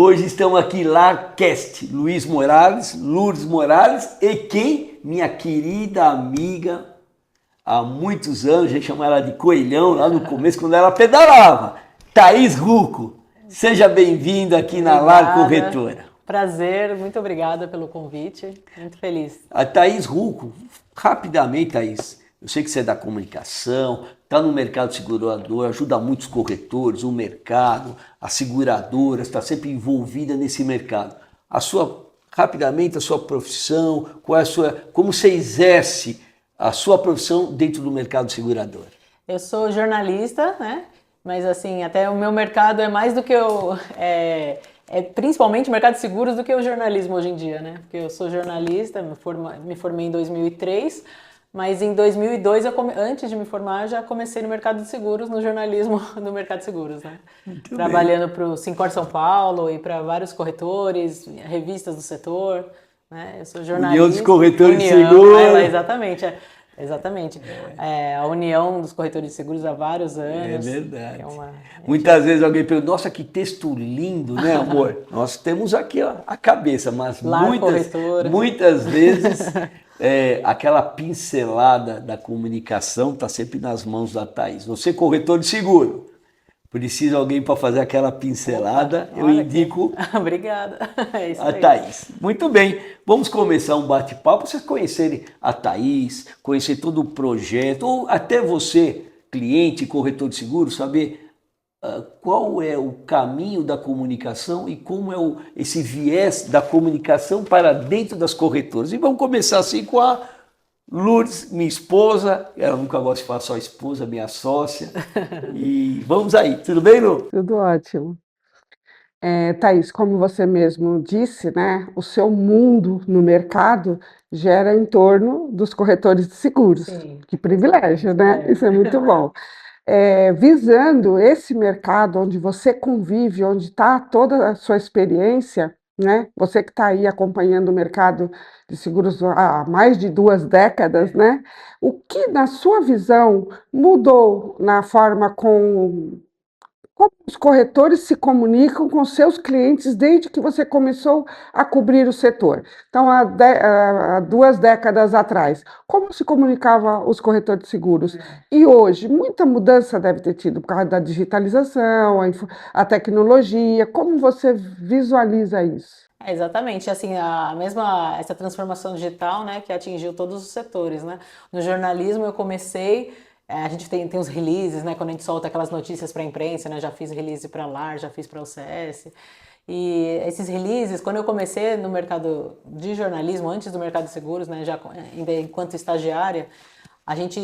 Hoje estamos aqui LarCast, Lourdes Morales e quem? Minha querida amiga, há muitos anos, a gente chamava ela de Coelhão, lá no começo, quando ela pedalava, Thaís Rucco. Seja bem-vinda aqui na Lar Corretora. Prazer, muito obrigada pelo convite, muito feliz. A Thaís Rucco, rapidamente, Thaís, eu sei que você é da comunicação, está no mercado segurador, ajuda muitos corretores, o mercado, as seguradoras, está sempre envolvida nesse mercado. Rapidamente, a sua profissão, como você exerce a sua profissão dentro do mercado segurador? Eu sou jornalista, né? Mas assim, até o meu mercado é mais do que principalmente o mercado de seguros do que o jornalismo hoje em dia, né? Porque eu sou jornalista, me formei em 2003, mas em 2002, antes de me formar, eu já comecei no mercado de seguros, no jornalismo do mercado de seguros, né? Muito Trabalhando para o Sincor São Paulo e para vários corretores, revistas do setor, né? Eu sou jornalista. União dos Corretores de Seguros. Exatamente. A União dos Corretores de Seguros há vários anos. É verdade. Muitas vezes alguém pergunta, nossa, que texto lindo, né, amor? Nós temos aqui ó, a cabeça, mas muitas vezes aquela pincelada da comunicação está sempre nas mãos da Thaís. Você, corretor de seguro, precisa de alguém para fazer aquela pincelada, eu indico Obrigada. É isso a aí. Thaís. Muito bem, vamos começar um bate-papo, vocês conhecerem a Thaís, conhecer todo o projeto, ou até você, cliente, corretor de seguro, saber qual é o caminho da comunicação e como é esse viés da comunicação para dentro das corretoras. E vamos começar assim com a Lourdes, minha esposa, ela nunca gosta de falar só esposa, minha sócia. E vamos aí, tudo bem, Lu? Tudo ótimo. Thaís, como você mesmo disse, né, o seu mundo no mercado gera em torno dos corretores de seguros. Sim. Que privilégio, né? Isso é muito bom. Visando esse mercado onde você convive, onde está toda a sua experiência, né? Você que está aí acompanhando o mercado de seguros há mais de 2 décadas, né? O que, na sua visão, mudou na forma como os corretores se comunicam com seus clientes desde que você começou a cobrir o setor? Então, há 2 décadas atrás, como se comunicava os corretores de seguros? E hoje, muita mudança deve ter tido por causa da digitalização, a tecnologia. Como você visualiza isso? Exatamente, assim, essa transformação digital, né, que atingiu todos os setores, né? No jornalismo eu comecei, a gente tem os releases, né, quando a gente solta aquelas notícias para a imprensa, né, já fiz release para a LAR, já fiz para o CS, e esses releases, quando eu comecei no mercado de jornalismo, antes do mercado de seguros, né, ainda enquanto estagiária, a gente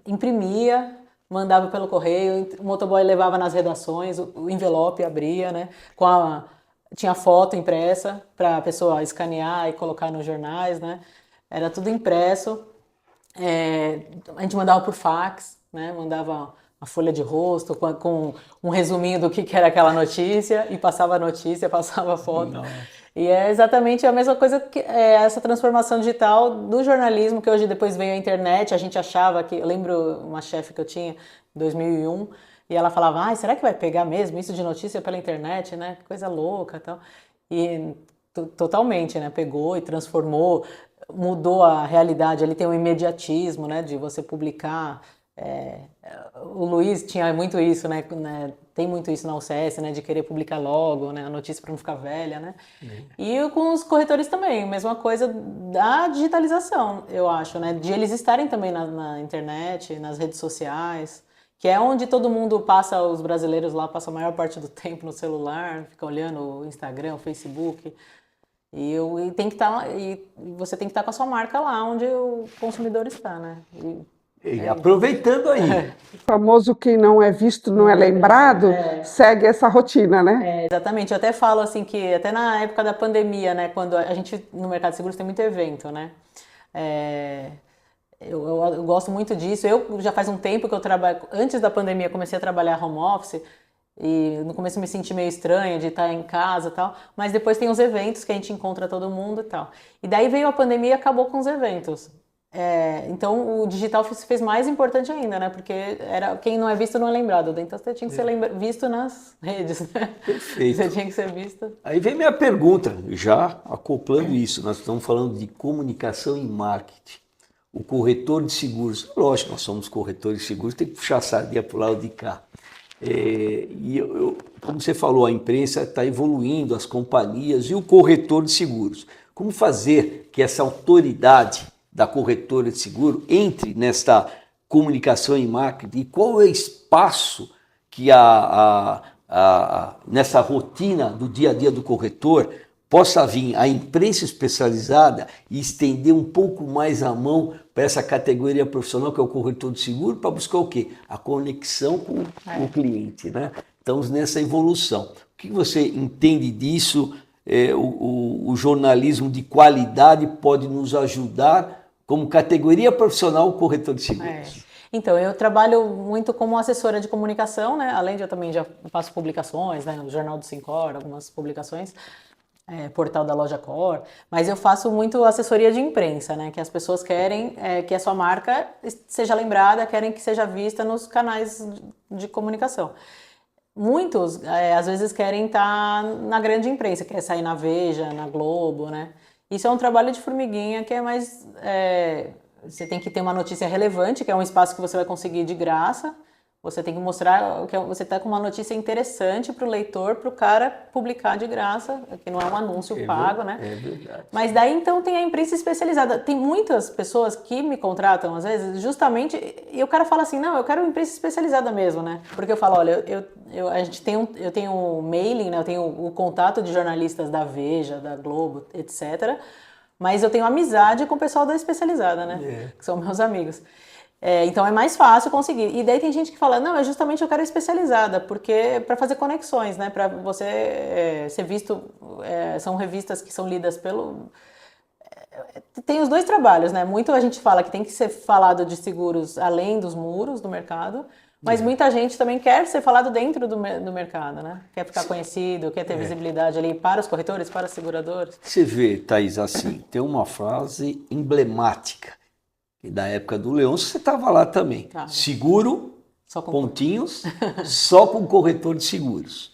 imprimia, mandava pelo correio, o motoboy levava nas redações, o envelope abria, né, tinha foto impressa para a pessoa escanear e colocar nos jornais, né? Era tudo impresso. A gente mandava por fax, né? Mandava a folha de rosto com um resuminho do que era aquela notícia e passava a notícia, passava a foto. Nossa. E é exatamente a mesma coisa que essa transformação digital do jornalismo, que hoje depois veio a internet. A gente achava que... Eu lembro uma chefe que eu tinha em 2001, e ela falava, será que vai pegar mesmo isso de notícia pela internet, né? Que coisa louca e tal. E totalmente, né? Pegou e transformou, mudou a realidade. Ali tem um imediatismo, né? De você publicar. O Luiz tinha muito isso, né? Tem muito isso na UCS, né? De querer publicar logo, né? A notícia para não ficar velha, né? E com os corretores também, mesma coisa da digitalização, eu acho, né? De eles estarem também na internet, nas redes sociais, que é onde todo mundo passa, os brasileiros lá passam a maior parte do tempo no celular, fica olhando o Instagram, o Facebook, e você tem que estar com a sua marca lá onde o consumidor está, né? E aproveitando aí. O famoso quem não é visto não é lembrado, segue essa rotina, né? Exatamente, eu até falo assim que até na época da pandemia, né, quando a gente no mercado de seguros tem muito evento, né? Eu gosto muito disso. Eu já faz um tempo que eu trabalho. Antes da pandemia, comecei a trabalhar home office. E no começo me senti meio estranha de estar em casa e tal. Mas depois tem os eventos que a gente encontra todo mundo e tal. E daí veio a pandemia e acabou com os eventos. Então o digital se fez mais importante ainda, né? Porque quem não é visto não é lembrado. Então você tinha que ser visto nas redes, né? Perfeito. Você tinha que ser visto. Aí vem minha pergunta, já acoplando isso. Nós estamos falando de comunicação e marketing. O corretor de seguros, lógico, nós somos corretores de seguros, tem que puxar a sardinha para o lado de cá. Como você falou, a imprensa está evoluindo, as companhias e o corretor de seguros. Como fazer que essa autoridade da corretora de seguro entre nesta comunicação e marketing? E qual é o espaço que nessa rotina do dia a dia do corretor possa vir a imprensa especializada e estender um pouco mais a mão para essa categoria profissional que é o corretor de seguro, para buscar o quê? A conexão com o cliente, né? Estamos nessa evolução. O que você entende disso? O jornalismo de qualidade pode nos ajudar como categoria profissional o corretor de seguros? Então, eu trabalho muito como assessora de comunicação, né? Além de eu também já faço publicações, né? No Jornal do Sincor, algumas publicações. Portal da Loja Cor, mas eu faço muito assessoria de imprensa, né? Que as pessoas querem que a sua marca seja lembrada, querem que seja vista nos canais de comunicação. Muitos, às vezes, querem estar na grande imprensa, quer sair na Veja, na Globo, né? Isso é um trabalho de formiguinha que é mais... você tem que ter uma notícia relevante, que é um espaço que você vai conseguir de graça. Você tem que mostrar que você está com uma notícia interessante para o leitor, para o cara publicar de graça, que não é um anúncio pago, né? É verdade. Mas daí então tem a imprensa especializada. Tem muitas pessoas que me contratam, às vezes, justamente, e o cara fala assim, não, eu quero imprensa especializada mesmo, né? Porque eu falo, olha, eu tenho um mailing, né? Eu tenho o contato de jornalistas da Veja, da Globo, etc. Mas eu tenho amizade com o pessoal da especializada, né? Que são meus amigos. Então é mais fácil conseguir. E daí tem gente que fala, não, justamente eu quero especializada, porque para fazer conexões, né? Para você ser visto, são revistas que são lidas pelo... Tem os dois trabalhos, né? Muito a gente fala que tem que ser falado de seguros além dos muros do mercado, mas muita gente também quer ser falado dentro do mercado, né? Quer ficar conhecido, quer ter visibilidade ali para os corretores, para os seguradores. Você vê, Thaís, assim, tem uma frase emblemática. E da época do Leôncio, você estava lá também. Seguro, pontinhos, só com corretor de seguros.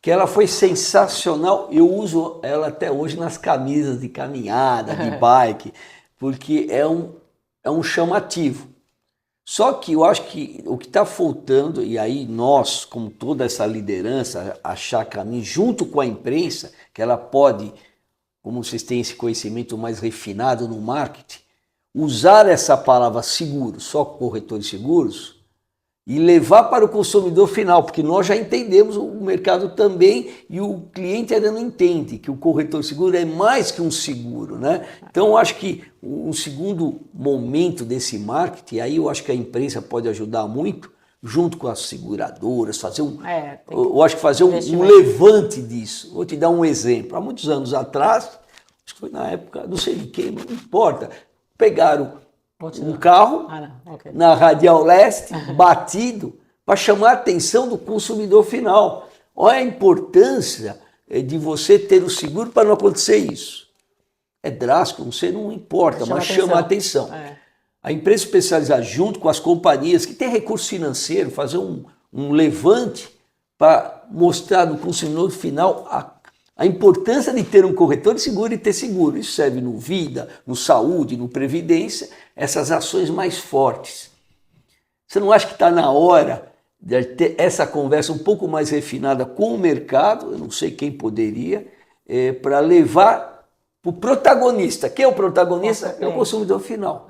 Que ela foi sensacional. Eu uso ela até hoje nas camisas de caminhada, de bike, porque é um chamativo. Só que eu acho que o que está faltando, e aí nós, como toda essa liderança, achar caminho junto com a imprensa, que ela pode, como vocês têm esse conhecimento mais refinado no marketing, usar essa palavra seguro, só corretor de seguros, e levar para o consumidor final, porque nós já entendemos, o mercado também, e o cliente ainda não entende que o corretor de seguro é mais que um seguro, né? Então, eu acho que um segundo momento desse marketing, aí eu acho que a imprensa pode ajudar muito, junto com as seguradoras, fazer eu acho que fazer um levante disso. Vou te dar um exemplo. Há muitos anos atrás, acho que foi na época, não sei de quem, não importa, pegaram um carro na Radial Leste, batido, para chamar a atenção do consumidor final. Olha a importância de você ter o seguro para não acontecer isso. É drástico, você não importa, mas chama a atenção. A empresa especializada, junto com as companhias que têm recurso financeiro, fazer um levante para mostrar no consumidor final a importância de ter um corretor de seguro e ter seguro. Isso serve no Vida, no Saúde, no Previdência, essas ações mais fortes. Você não acha que está na hora de ter essa conversa um pouco mais refinada com o mercado? Eu não sei quem poderia, para levar para o protagonista. Quem é o protagonista? É o consumidor final.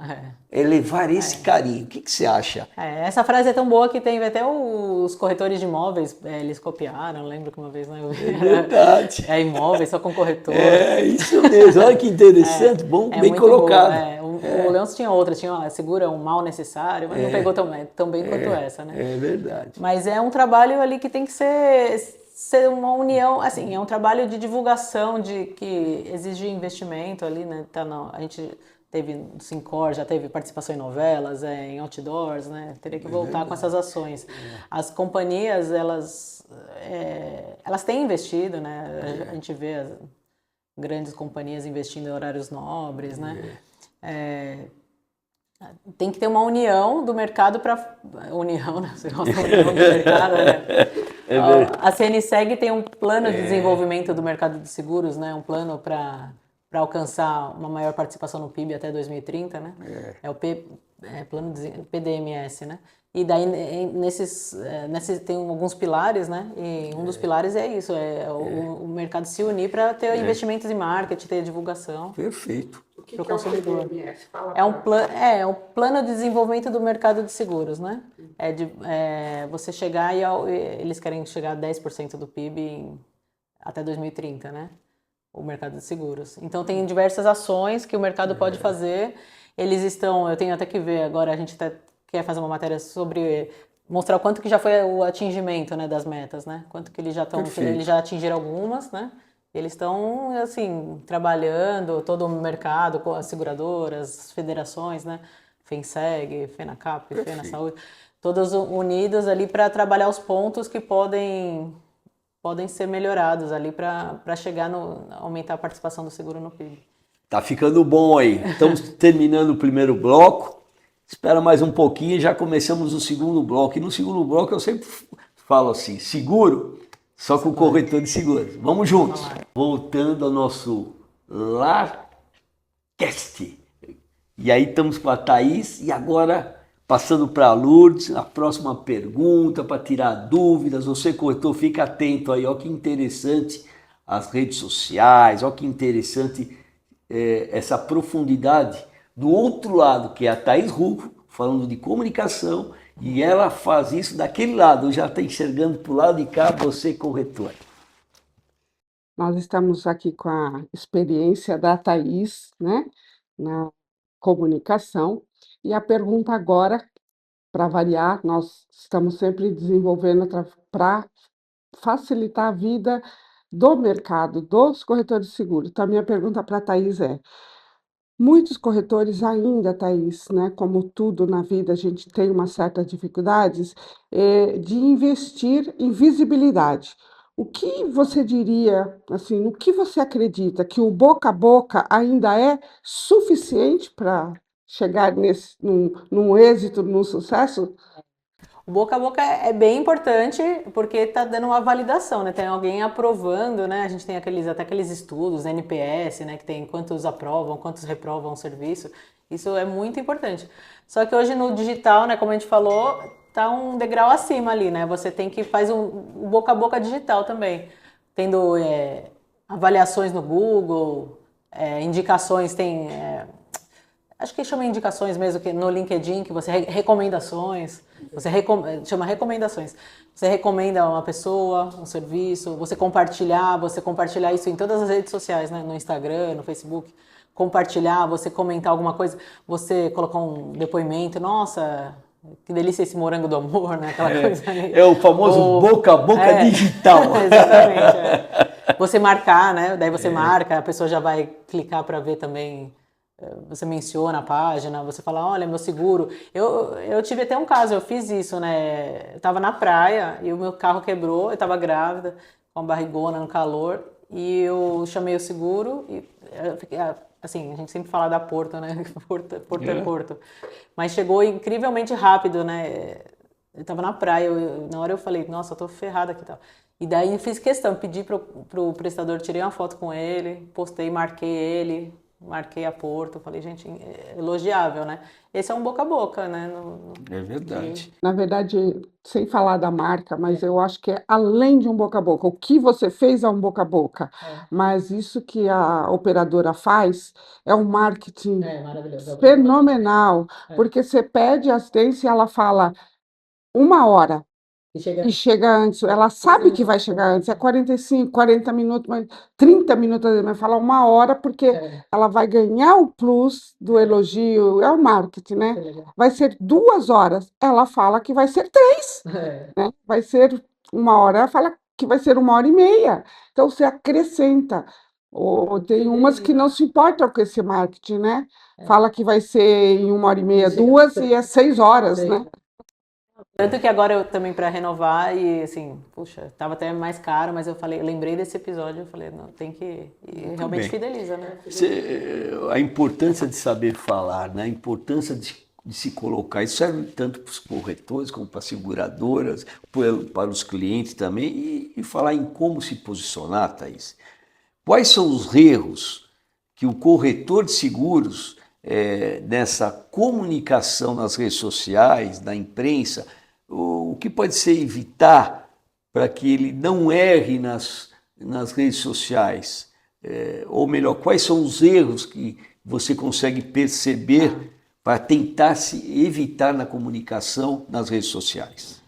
É levar esse carinho. O que você acha? Essa frase é tão boa que tem até os corretores de imóveis, eles copiaram, lembro que uma vez, né? É verdade. Imóveis só com corretor. É isso mesmo, olha que interessante, bem colocado. O Leôncio tinha outras, tinha segura um mal necessário, mas não pegou tão bem quanto essa, né? É verdade. Mas é um trabalho ali que tem que ser uma união, assim, é um trabalho de divulgação, que exige investimento ali, né? A gente teve no Sincor, já teve participação em novelas, em outdoors, né? Teria que voltar com essas ações. As companhias, elas têm investido, né? A gente vê as grandes companhias investindo em horários nobres, né? Tem que ter uma união do mercado para... União, né? Você gosta da união do mercado, né? A CNSEG tem um plano de desenvolvimento do mercado de seguros, né? Um plano para alcançar uma maior participação no PIB até 2030, né? É o plano PDMS, né? E daí nesses tem alguns pilares, né? E um dos pilares é isso, o mercado se unir para ter investimentos em marketing, ter divulgação. Perfeito. O que Pro que é o consumidor. PDMS? Fala É um pra- é um plano de desenvolvimento do mercado de seguros, né? Você chegar e eles querem chegar a 10% do PIB até 2030, né? O mercado de seguros. Então tem diversas ações que o mercado pode fazer. Eu tenho até que ver agora, a gente quer fazer uma matéria sobre mostrar o quanto que já foi o atingimento, né, das metas, né? Quanto que eles Perfeito. eles já atingiram algumas, né? Eles estão, assim, trabalhando todo o mercado, com as seguradoras, as federações, né? FENSEG, FENACAP, FENASAúde, todas unidas ali para trabalhar os pontos que podem ser melhorados ali para chegar aumentar a participação do seguro no PIB. Tá ficando bom aí. Estamos terminando o primeiro bloco. Espera mais um pouquinho e já começamos o segundo bloco. E no segundo bloco eu sempre falo assim, seguro, só com o corretor de seguros. Vamos juntos. Voltando ao nosso LarCast. E aí estamos com a Thaís e agora passando para a Lourdes, a próxima pergunta para tirar dúvidas. Você, corretor, fica atento aí, ó que interessante as redes sociais, ó que interessante essa profundidade do outro lado, que é a Thaís Rufo, falando de comunicação, e ela faz isso daquele lado, já está enxergando para o lado de cá, você, corretor. Nós estamos aqui com a experiência da Thaís, né, na comunicação, e a pergunta agora, para variar, nós estamos sempre desenvolvendo para facilitar a vida do mercado, dos corretores de seguros. Então, a minha pergunta para a Thaís é: muitos corretores ainda, Thaís, né, como tudo na vida, a gente tem uma certa dificuldades de investir em visibilidade. O que você diria, assim, no que você acredita que o boca a boca ainda é suficiente para chegar num êxito, num sucesso? O boca a boca é bem importante porque está dando uma validação, né? Tem alguém aprovando, né? A gente tem até aqueles estudos, NPS, né? Que tem quantos aprovam, quantos reprovam o serviço. Isso é muito importante. Só que hoje no digital, né? Como a gente falou, tá um degrau acima ali, né? Você tem que fazer o boca a boca digital também. Tendo avaliações no Google, indicações, acho que chama indicações mesmo, que no LinkedIn, que você recomendações, chama recomendações. Você recomenda uma pessoa, um serviço, você compartilhar isso em todas as redes sociais, né? No Instagram, no Facebook, compartilhar, você comentar alguma coisa, você colocar um depoimento, nossa, que delícia esse morango do amor, né? Aquela coisa ali. É o famoso boca a boca digital. Exatamente. Você marcar, né? Daí você marca, a pessoa já vai clicar para ver também. Você menciona a página, você fala, olha, meu seguro. Eu tive até um caso, eu fiz isso, né? Eu tava na praia e o meu carro quebrou, eu tava grávida, com a barrigona no calor, e eu chamei o seguro e eu fiquei, assim, a gente sempre fala da Porto, né? Porto é Porto. Mas chegou incrivelmente rápido, né? Eu tava na praia, na hora eu falei, nossa, eu tô ferrada aqui e tal. E daí eu fiz questão, pedi pro prestador, tirei uma foto com ele, postei, marquei a Porto, falei, gente, elogiável, né? Esse é um boca a boca, né? É verdade. Na verdade, sem falar da marca, mas eu acho que é além de um boca a boca. O que você fez é um boca a boca, mas isso que a operadora faz é um marketing Maravilhoso. fenomenal, porque você pede assistência e ela fala 1 hora. E chega antes, ela sabe que vai chegar antes, é 45, 40 minutos, mas 30 minutos, mas fala 1 hora, porque ela vai ganhar o plus do elogio, é o marketing, né? Vai ser 2 horas, ela fala que vai ser 3, né? Vai ser 1 hora, ela fala que vai ser 1 hora e meia. Então você acrescenta. Ou tem umas que não se importam com esse marketing, né? Fala que vai ser em 1 hora e meia, 2, e é 6 horas, né? Tanto que agora eu também para renovar e assim, puxa, tava até mais caro, mas eu lembrei desse episódio, eu falei, não, tem que e realmente bem. fideliza, né? A importância de saber falar, né? A importância de de se colocar. Isso serve tanto para os corretores como para as seguradoras, para os clientes também, e falar em como se posicionar, Thaís. Quais são os erros que o corretor de seguros, nessa comunicação nas redes sociais, na imprensa, o que pode ser evitar para que ele não erre nas redes sociais? Ou melhor, quais são os erros que você consegue perceber para tentar se evitar na comunicação nas redes sociais?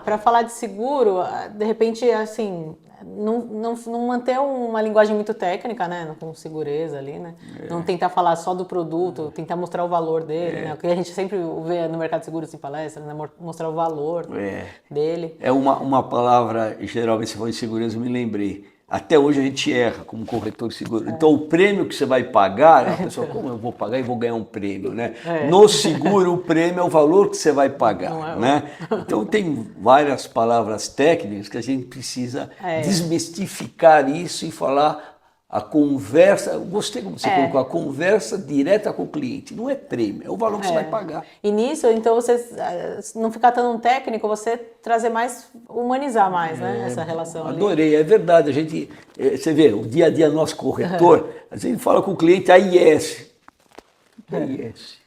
Para falar de seguro, de repente, assim, não manter uma linguagem muito técnica, né, com segureza ali, né? Não tentar falar só do produto, tentar mostrar o valor dele, né? O que a gente sempre vê no mercado de seguros em palestras, né? Mostrar o valor dele. É uma palavra, geralmente você falou em segurança, eu me lembrei. Até hoje a gente erra como corretor de seguro. Então o prêmio que você vai pagar, a pessoa, como eu vou pagar e vou ganhar um prêmio, né? No seguro o prêmio é o valor que você vai pagar, né? Então tem várias palavras técnicas que a gente precisa desmistificar isso e falar a conversa. Eu gostei como você colocou, a conversa direta com o cliente. Não é prêmio, é o valor que você vai pagar. E nisso, então, você não ficar tão técnico, você trazer mais, humanizar mais, né, essa relação ali. Adorei, é verdade. A gente, você vê, o dia a dia nosso corretor, a gente fala com o cliente AIS. AIS.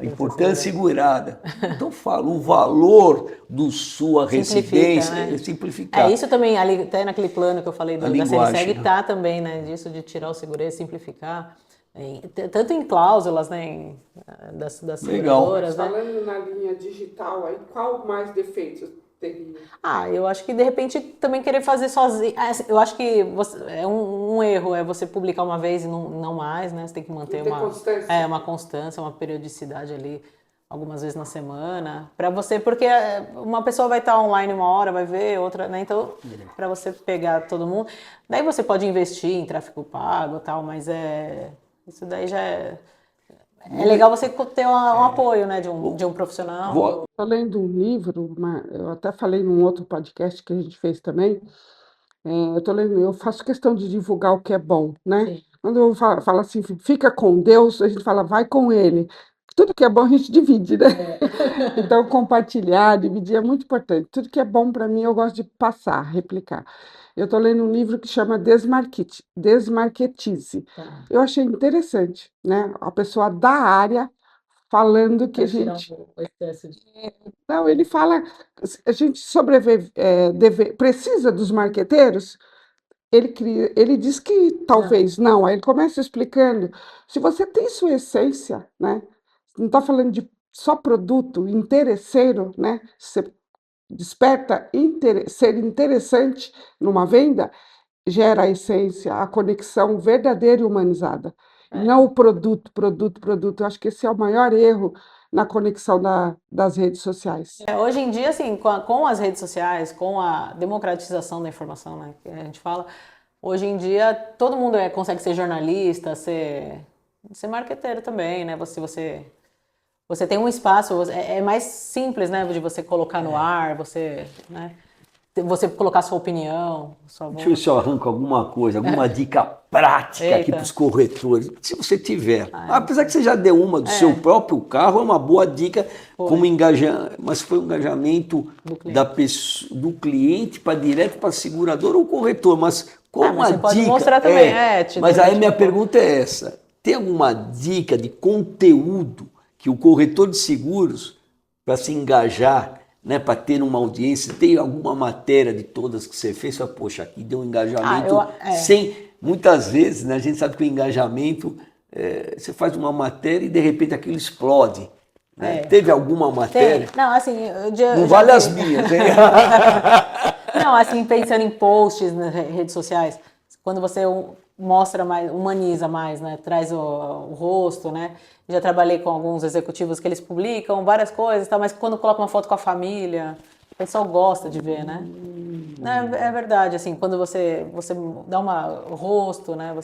Importância segurada. Então fala, o valor do sua residência é simplificar. Isso também, ali, até naquele plano que eu falei da CNSEG, está também, né, disso de tirar o segurez, simplificar. Tanto em cláusulas, né, das seguradoras. Legal. Falando na linha digital, aí, qual mais defeitos teria? Eu acho que de repente também querer fazer sozinho. Eu acho que é um erro, é você publicar uma vez e não mais, né? Você tem que manter uma constância, uma periodicidade ali, algumas vezes na semana, para você, porque uma pessoa vai estar online uma hora, vai ver, outra, né? Então, para você pegar todo mundo. Daí você pode investir em tráfego pago e tal, mas isso daí já é legal você ter um apoio, né, de um profissional. Estou lendo um livro, eu até falei num outro podcast que a gente fez também. Eu faço questão de divulgar o que é bom, né? Sim. Quando eu falo assim, fica com Deus, a gente fala, vai com Ele. Tudo que é bom a gente divide, né? Então, compartilhar, dividir é muito importante. Tudo que é bom para mim, eu gosto de passar, replicar. Eu estou lendo um livro que chama Desmarketize. Eu achei interessante, né? A pessoa da área falando que a gente... Não, ele fala, a gente precisa dos marqueteiros. Ele diz que talvez não. Aí ele começa explicando. Se você tem sua essência, né? Não está falando de só produto, interesseiro, né? Você desperta ser interessante numa venda, gera a essência, a conexão verdadeira e humanizada. Não o produto. Eu acho que esse é o maior erro na conexão das redes sociais. Hoje em dia, assim, com as redes sociais, com a democratização da informação, né, que a gente fala, hoje em dia todo mundo consegue ser jornalista, ser marqueteiro também, né? Você tem um espaço, é mais simples, né, de você colocar no ar, você colocar sua opinião. Deixa eu ver se eu arranco alguma coisa, alguma dica prática aqui para os corretores, se você tiver. Apesar que você já deu uma do seu próprio carro, é uma boa dica, como mas foi um engajamento do cliente para direto para a seguradora ou corretor, mas como uma você dica... pode mostrar também. Mas aí minha pergunta é essa, tem alguma dica de conteúdo que o corretor de seguros, para se engajar, né, para ter uma audiência, tem alguma matéria de todas que você fez? Poxa, aqui deu um engajamento muitas vezes, né, a gente sabe que o engajamento, você faz uma matéria e de repente aquilo explode. Né? Teve alguma matéria? Não, assim, não vale as minhas, hein? Não, assim, pensando em posts nas redes sociais, quando você mostra mais, humaniza mais, né? Traz o rosto, né? Já trabalhei com alguns executivos que eles publicam várias coisas, tá? Mas quando coloca uma foto com a família, o pessoal gosta de ver, né? É verdade, assim, quando você dá o rosto, né?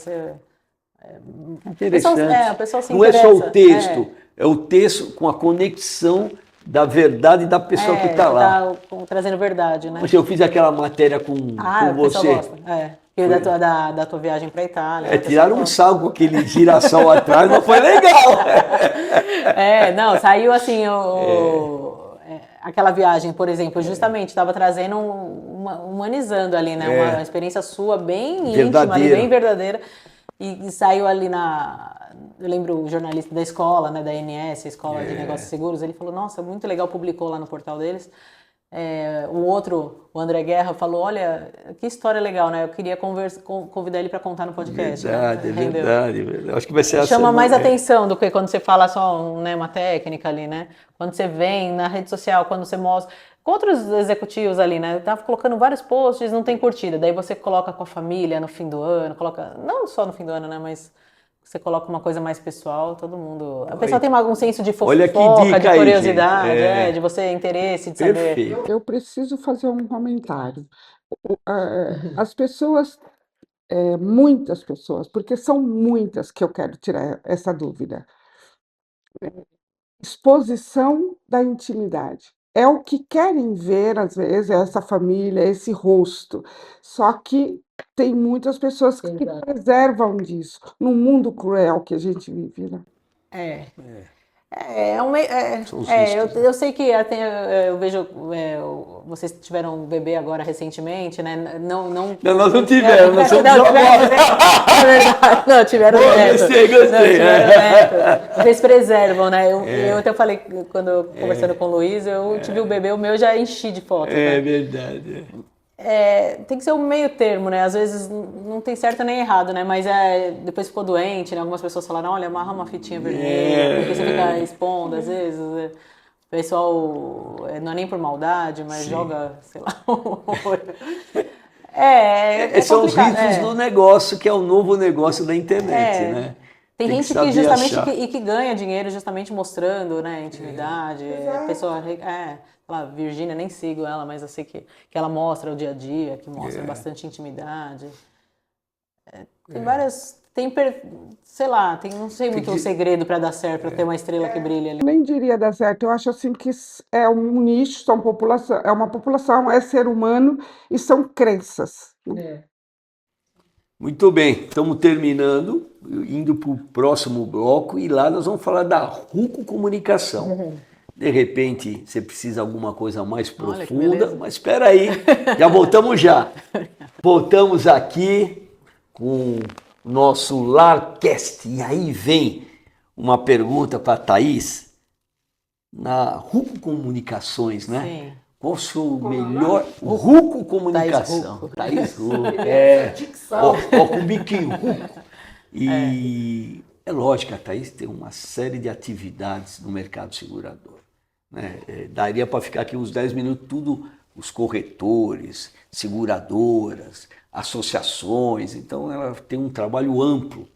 Interessante. A pessoa se não interessa. É só o texto, é o texto com a conexão da verdade da pessoa que está lá. Trazendo verdade, né? Eu fiz aquela matéria com o você. pessoal gosta. E da tua viagem para a Itália. Né? Tiraram um sal com aquele girassol atrás, mas foi legal. Não, saiu assim, aquela viagem, por exemplo, justamente estava trazendo, humanizando ali, né? Uma experiência sua bem íntima, ali, bem verdadeira. E saiu ali eu lembro o jornalista da escola, né, da ANS, Escola de Negócios Seguros, ele falou, nossa, muito legal, publicou lá no portal deles. O André Guerra, falou, olha, que história legal, né? Eu queria convidar ele para contar no podcast. Verdade, né? verdade. Acho que vai ser Chama mais atenção do que quando você fala só, né, uma técnica ali, né? Quando você vem na rede social, quando você mostra... Com outros executivos ali, né? Eu tava colocando vários posts, não tem curtida. Daí você coloca com a família no fim do ano, não só no fim do ano, né? Mas você coloca uma coisa mais pessoal, todo mundo... A pessoa tem um senso de fofoca, de curiosidade, de você interesse, de saber... Perfeito. Eu preciso fazer um comentário. As pessoas, muitas pessoas, porque são muitas que eu quero tirar essa dúvida. Exposição da intimidade. É o que querem ver, às vezes, essa família, esse rosto. Só que tem muitas pessoas que preservam disso, no mundo cruel que a gente vive, né? Eu sei que eu vejo, vocês tiveram um bebê agora recentemente, né? Não, nós não tivemos, nós somos avós. É verdade, não, tiveram neto. Gostei. Tiveram neto. Vocês preservam, né? Eu até falei, conversando com o Luiz, eu tive o bebê, o meu já enchi de fotos. É né? verdade. Tem que ser um meio termo, né? Às vezes não tem certo nem errado, né? Mas depois ficou doente, né? Algumas pessoas falaram, olha, amarra uma fitinha vermelha, porque você fica expondo, às vezes. O pessoal, não é nem por maldade, mas joga, sei lá. São os ritos do negócio, que é o novo negócio da internet, né? Tem gente que justamente que ganha dinheiro justamente mostrando, né, intimidade. A pessoa, lá, Virgínia, nem sigo ela, mas eu sei que ela mostra o dia a dia, que mostra bastante intimidade. Tem várias, sei lá, não sei muito o segredo para dar certo, para ter uma estrela que brilha ali. Eu nem diria dar certo, eu acho assim que é um nicho, é uma população, é ser humano e são crenças. Né? Muito bem, estamos terminando, indo para o próximo bloco e lá nós vamos falar da Ruco Comunicação. De repente você precisa de alguma coisa mais profunda, mas espera aí, já voltamos já. Voltamos aqui com o nosso Larcast e aí vem uma pergunta para a Thaís, na Ruco Comunicações, né? Sim. Qual o seu melhor... Ruco Comunicação. Thaís Ruco. Com o biquinho, Ruco. E é lógico, a Thaís tem uma série de atividades no mercado segurador. Né? Daria para ficar aqui uns 10 minutos, tudo, os corretores, seguradoras, associações. Então, ela tem um trabalho amplo.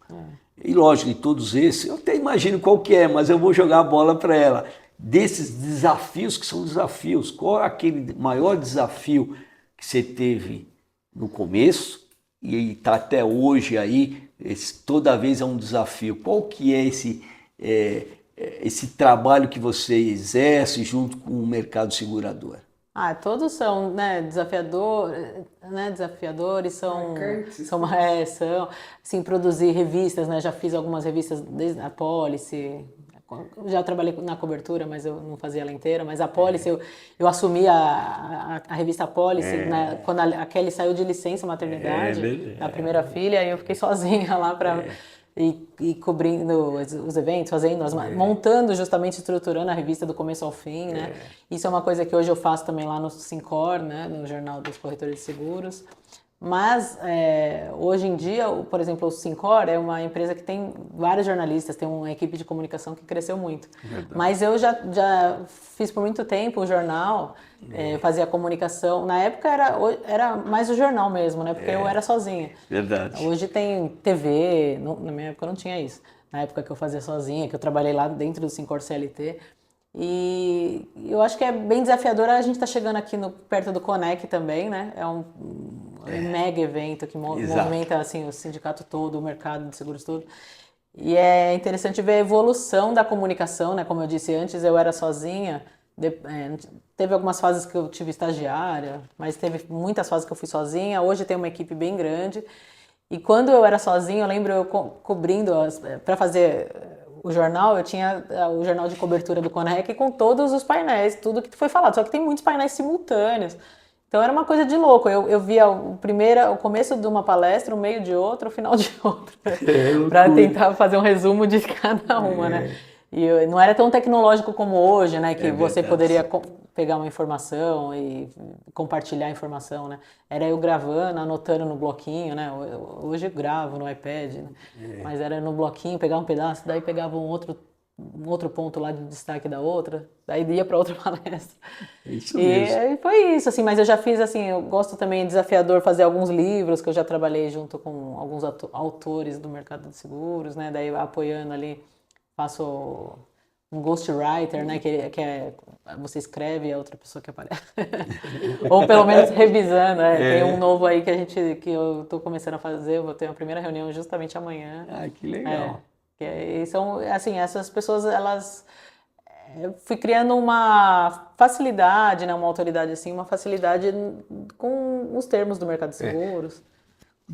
E lógico, de todos esses, eu até imagino qual que é, mas eu vou jogar a bola para ela. Desses desafios que são desafios, qual é aquele maior desafio que você teve no começo e está até hoje aí, toda vez é um desafio? Qual que é esse trabalho que você exerce junto com o mercado segurador? Todos são, né, desafiadores, são, assim, produzir revistas, né, já fiz algumas revistas desde a Policy, já trabalhei na cobertura, mas eu não fazia ela inteira, mas a Policy, eu assumi a revista Policy, né, quando a Kelly saiu de licença maternidade, a primeira filha, e eu fiquei sozinha lá para... E cobrindo os eventos, montando justamente, estruturando a revista do começo ao fim, né? Isso é uma coisa que hoje eu faço também lá no Sincor, né? No Jornal dos Corretores de Seguros. Mas hoje em dia, por exemplo, o Sincor é uma empresa que tem vários jornalistas, tem uma equipe de comunicação que cresceu muito. Verdade. Mas eu já fiz por muito tempo o jornal, fazia comunicação. Na época era mais o jornal mesmo, né? Porque eu era sozinha. Verdade. Hoje tem TV, na minha época não tinha isso. Na época que eu fazia sozinha, que eu trabalhei lá dentro do Sincor CLT. E eu acho que é bem desafiador. A gente está chegando aqui perto do Conec também, né? É um mega evento que movimenta assim, o sindicato todo, o mercado de seguros todo. E é interessante ver a evolução da comunicação, né? Como eu disse antes, eu era sozinha. Teve algumas fases que eu tive estagiária, mas teve muitas fases que eu fui sozinha. Hoje tem uma equipe bem grande. E quando eu era sozinha, eu lembro eu cobrindo, para fazer o jornal, eu tinha o jornal de cobertura do Conrec com todos os painéis, tudo que foi falado. Só que tem muitos painéis simultâneos. Então era uma coisa de louco. Eu via o começo de uma palestra, o meio de outra, o final de outra, para tentar fazer um resumo de cada uma, né? E não era tão tecnológico como hoje, né? Que você poderia pegar uma informação e compartilhar a informação, né? Era eu gravando, anotando no bloquinho, né? Hoje eu gravo no iPad, né? Mas era no bloquinho, pegava um pedaço, daí pegava um outro ponto lá de destaque da outra, daí ia para outra palestra. Isso E mesmo. foi isso, assim, mas eu já fiz, assim, eu gosto também, desafiador, fazer alguns livros, que eu já trabalhei junto com alguns autores do mercado de seguros, né? Daí apoiando ali, faço um ghostwriter, né? Que é você escreve e a outra pessoa que aparece. Ou pelo menos revisando, Tem um novo aí que eu tô começando a fazer, eu vou ter uma primeira reunião justamente amanhã. Que legal. E são, assim, essas pessoas, elas... Eu fui criando uma facilidade, né, uma autoridade assim, uma facilidade com os termos do mercado de seguros.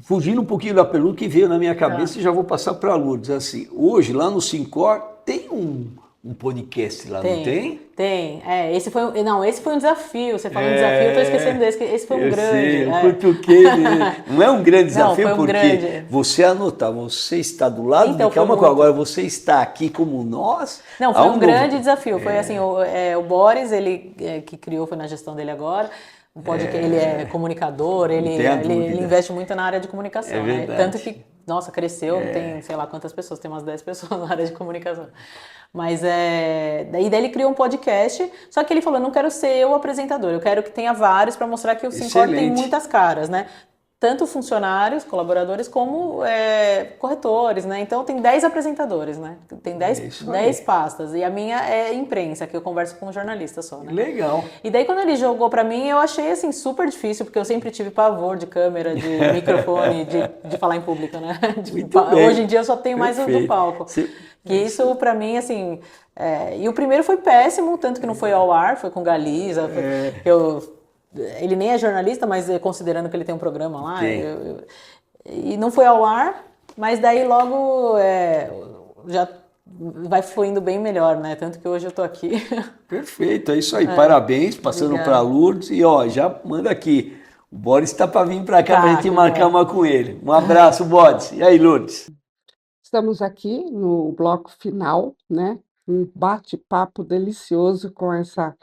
Fugindo um pouquinho da pergunta que veio na minha cabeça e já vou passar para a Lourdes. Assim, hoje, lá no Sincor, tem um podcast lá, não tem? Tem. Esse foi um desafio. Você falou um desafio, eu tô esquecendo desse. Esse foi um grande. Sei, eu cutuquei. Não é um grande desafio, Não, foi um porque grande. você anotar, você está do lado Então, de cá, foi muito. agora você está aqui como nós. Não, foi um grande desafio. Foi assim, o Boris, ele que criou, foi na gestão dele agora. Ele é comunicador, ele investe muito na área de comunicação, né? Tanto que, nossa, cresceu, tem sei lá quantas pessoas, tem umas 10 pessoas na área de comunicação. Mas daí ele criou um podcast, só que ele falou, não quero ser eu o apresentador, eu quero que tenha vários para mostrar que o Sincor tem muitas caras, né? Tanto funcionários, colaboradores, como corretores, né? Então tem 10 apresentadores, né? Tem 10 pastas. E a minha é imprensa, que eu converso com um jornalista só, né? Legal. E daí quando ele jogou pra mim, eu achei assim super difícil, porque eu sempre tive pavor de câmera, de microfone, de falar em público, né? Hoje em dia eu só tenho mais o do palco. Que isso pra mim, assim... E o primeiro foi péssimo, tanto que não foi ao ar, foi com Galiza, ele nem é jornalista, mas considerando que ele tem um programa lá, e não foi ao ar, mas daí logo já vai fluindo bem melhor, né? Tanto que hoje eu tô aqui. Perfeito, é isso aí. Parabéns, passando para a Lourdes. E ó, já manda aqui. O Boris está para vir para cá para a gente marcar uma com ele. Um abraço, Boris. E aí, Lourdes? Estamos aqui no bloco final, né? Um bate-papo delicioso com essa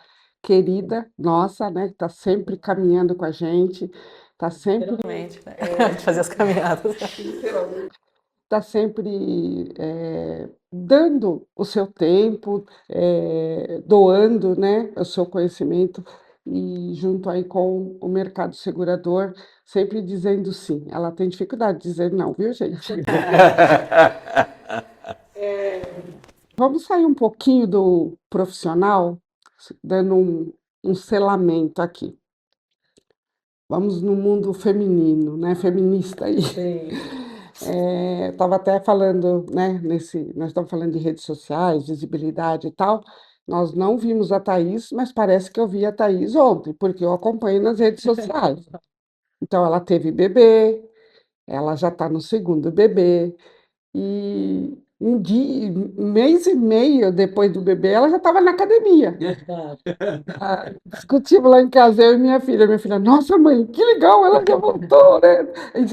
querida nossa, né? Que está sempre caminhando com a gente, está sempre. Literalmente, né? De fazer as caminhadas. Está sempre dando o seu tempo, doando, né, o seu conhecimento e junto aí com o mercado segurador, sempre dizendo sim. Ela tem dificuldade de dizer não, viu, gente? Vamos sair um pouquinho do profissional, dando um selamento aqui. Vamos no mundo feminino, né, feminista aí. Estava até falando, né, nós estamos falando de redes sociais, visibilidade e tal. Nós não vimos a Thaís, mas parece que eu vi a Thaís ontem, porque eu acompanho nas redes sociais. Então, ela teve bebê, ela já está no segundo bebê, e um dia, um mês e meio depois do bebê, ela já estava na academia. Discutimos lá em casa, eu e minha filha. Minha filha, nossa mãe, que legal, ela já voltou, né?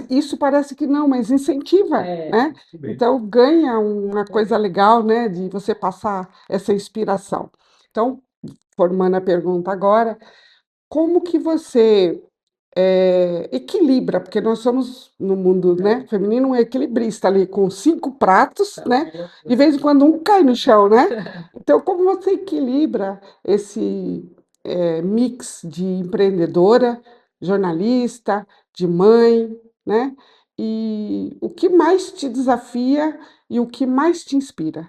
Isso parece que não, mas incentiva, né? Então ganha uma coisa legal, né? De você passar essa inspiração. Então, formando a pergunta agora, como que você equilibra, porque nós somos no mundo, né, feminino, um equilibrista ali com 5 pratos, né? De vez em quando um cai no chão, né? Então, como você equilibra esse mix de empreendedora, jornalista, de mãe, né? E o que mais te desafia e o que mais te inspira?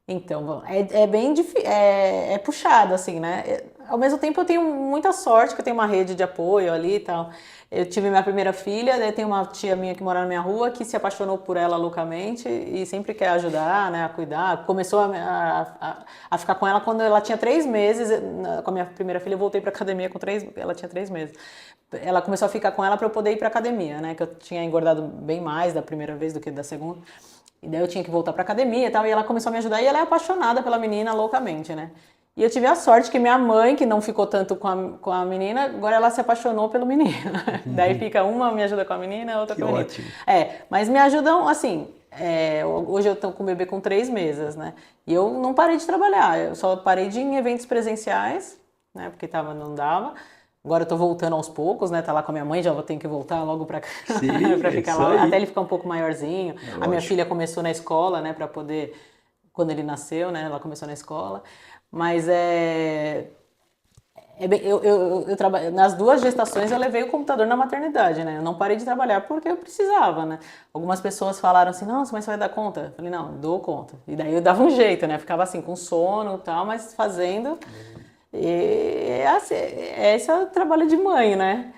Então, bom, é bem difícil, é puxado, assim, né? ao mesmo tempo eu tenho muita sorte, que eu tenho uma rede de apoio ali e tal. Eu tive minha primeira filha, daí tem uma tia minha que mora na minha rua que se apaixonou por ela loucamente e sempre quer ajudar, né, a cuidar. Começou a ficar com ela quando ela tinha 3 meses. Com a minha primeira filha eu voltei para academia ela tinha 3 meses. Ela começou a ficar com ela para eu poder ir para academia, né, que eu tinha engordado bem mais da primeira vez do que da segunda. E daí eu tinha que voltar para academia e tal, e ela começou a me ajudar e ela é apaixonada pela menina loucamente, né. E eu tive a sorte que minha mãe, que não ficou tanto com a menina, agora ela se apaixonou pelo menino. Daí fica uma me ajuda com a menina, outra Que com o menino. ótimo. Mas me ajudam, assim, hoje eu tô com o bebê com 3 meses, né? E eu não parei de trabalhar, eu só parei de ir em eventos presenciais, né? Porque não dava. Agora eu tô voltando aos poucos, né? Tá lá com a minha mãe, já vou ter que voltar logo pra Sim, pra é ficar isso lá, aí. até ele ficar um pouco maiorzinho. A minha Lógico. filha começou na escola, né? Pra poder, quando ele nasceu, né? Ela começou na escola. Mas nas 2 gestações eu levei o computador na maternidade, né? Eu não parei de trabalhar porque eu precisava, né? Algumas pessoas falaram assim, nossa, mas você vai dar conta? Eu falei, não, dou conta. E daí eu dava um jeito, né? Ficava assim, com sono e tal, mas fazendo. E assim, esse é o trabalho de mãe, né?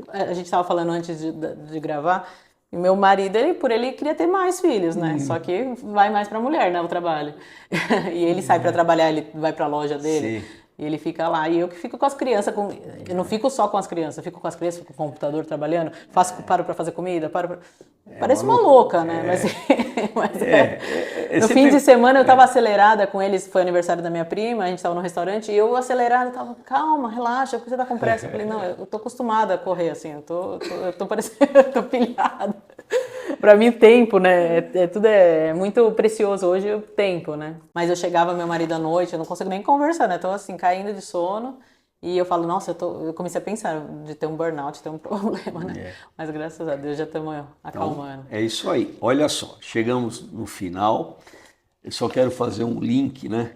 A gente estava falando antes de gravar, e meu marido, por ele queria ter mais filhos, né? Só que vai mais para a mulher, né? O trabalho. E ele sai para trabalhar, ele vai para a loja dele. Sim. E ele fica lá. E eu que fico com as crianças. Eu não fico só com as crianças, eu fico com as crianças, fico com o computador trabalhando, paro para fazer comida, Parece uma louca, né? É No fim de sempre. semana eu tava acelerada com eles, foi aniversário da minha prima, a gente tava no restaurante, e eu acelerada, tava, calma, relaxa, por que você tá com pressa? Eu falei, não, eu tô acostumada a correr assim, eu tô parecendo, eu tô pilhada. Pra mim, tempo, né? Tudo é muito precioso hoje, o tempo, né? Mas eu chegava, meu marido à noite, eu não consigo nem conversar, né? Tô assim, caindo de sono. E eu falo, nossa, eu comecei a pensar de ter um burnout, ter um problema, né? Mas graças a Deus já estamos Então, acalmando. é isso aí. Olha só, chegamos no final. Eu só quero fazer um link, né?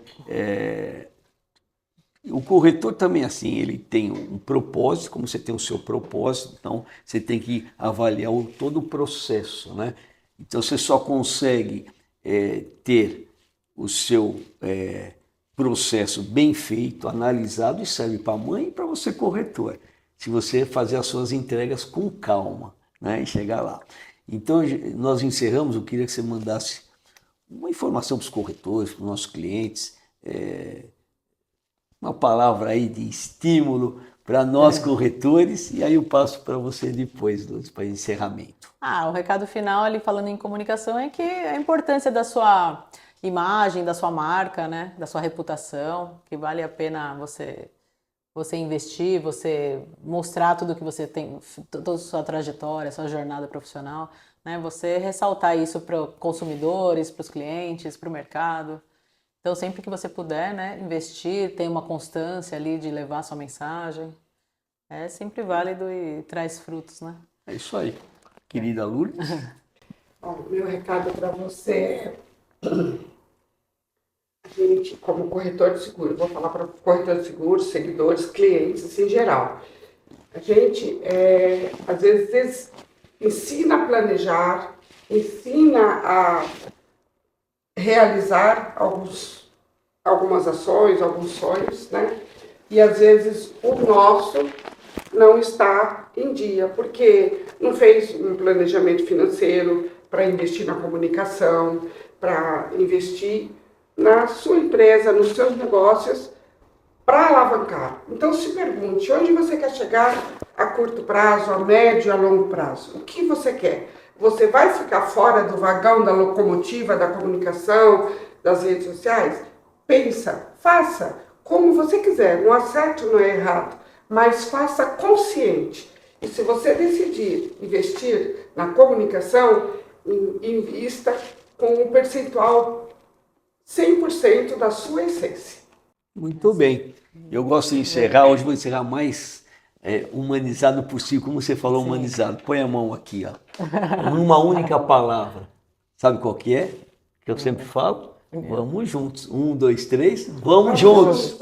O corretor também é assim, ele tem um propósito, como você tem o seu propósito, então você tem que avaliar todo o processo, né? Então você só consegue ter o seu processo bem feito, analisado, e serve para a mãe e para você corretor, se você fazer as suas entregas com calma, né? E chegar lá. Então nós encerramos, eu queria que você mandasse uma informação para os corretores, para os nossos clientes, uma palavra aí de estímulo para nós corretores, e aí eu passo para você depois, para encerramento. O recado final ali falando em comunicação é que a importância da sua imagem, da sua marca, né, da sua reputação, que vale a pena você investir, você mostrar tudo que você tem, toda a sua trajetória, sua jornada profissional, né, você ressaltar isso para os consumidores, para os clientes, para o mercado. Então, sempre que você puder, né, investir, ter uma constância ali de levar sua mensagem, é sempre válido e traz frutos, né? É isso aí. Querida Lourdes. Bom, meu recado para você é, a gente, como corretor de seguro, vou falar para corretor de seguros, seguidores, clientes, assim, em geral. A gente, às vezes, ensina a planejar, ensina a realizar algumas ações, alguns sonhos, né? E às vezes o nosso não está em dia, porque não fez um planejamento financeiro para investir na comunicação, para investir na sua empresa, nos seus negócios, para alavancar. Então se pergunte, onde você quer chegar a curto prazo, a médio e a longo prazo? O que você quer? Você vai ficar fora do vagão da locomotiva, da comunicação, das redes sociais? Pensa, faça como você quiser, não há certo, não é errado, mas faça consciente. E se você decidir investir na comunicação, invista com um percentual 100% da sua essência. Muito bem. Eu gosto de encerrar, hoje vou encerrar mais humanizado possível, como você falou, humanizado. Põe a mão aqui, ó. Numa única palavra. Sabe qual que é? Que eu sempre falo? Vamos juntos. 1, 2, 3, vamos juntos.